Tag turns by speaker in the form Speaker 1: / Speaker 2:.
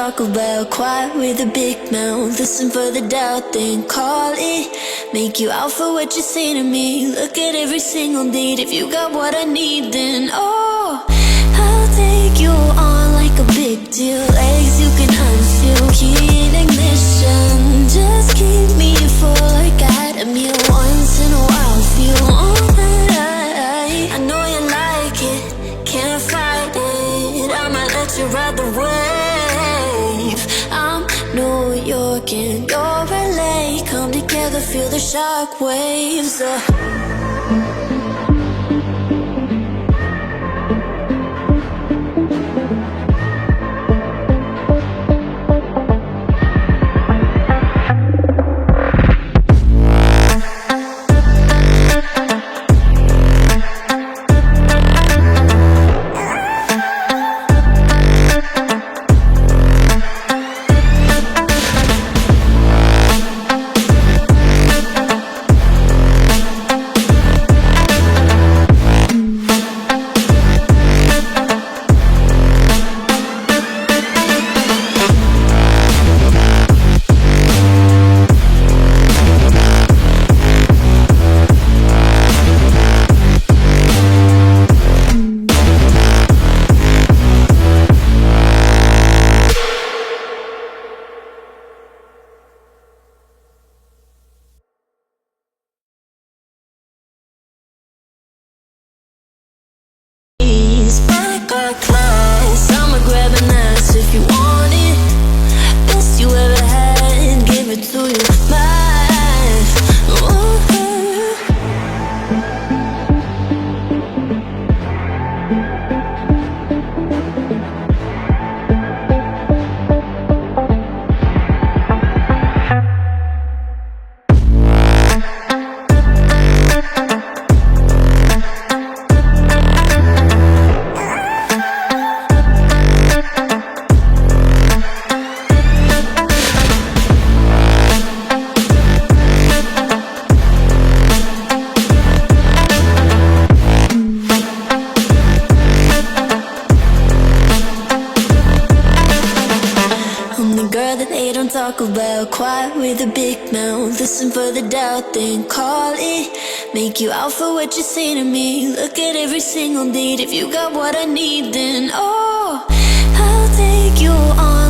Speaker 1: talk about. Quiet with a big mouth, listen for the doubt, then call it. Make you out for what you say to me. Look at every single date. If you got what I need, then oh, I'll take you on like a big deal. Legs you can unfeel, key in ignition. Just keep me full like I had a meal once in a while. Feel alright. I know you like it, can't fight it. I might let you ride the wave. I'm New York and you're LA. Come together, feel the shock waves. Class, I'ma grab an ass if you want it. Best you ever had, give it to you. Talk about. Quiet with a big mouth, listen for the doubt, then call it. Make you out for what you say to me. Look at every single date. If you got what I need, then oh, I'll take you on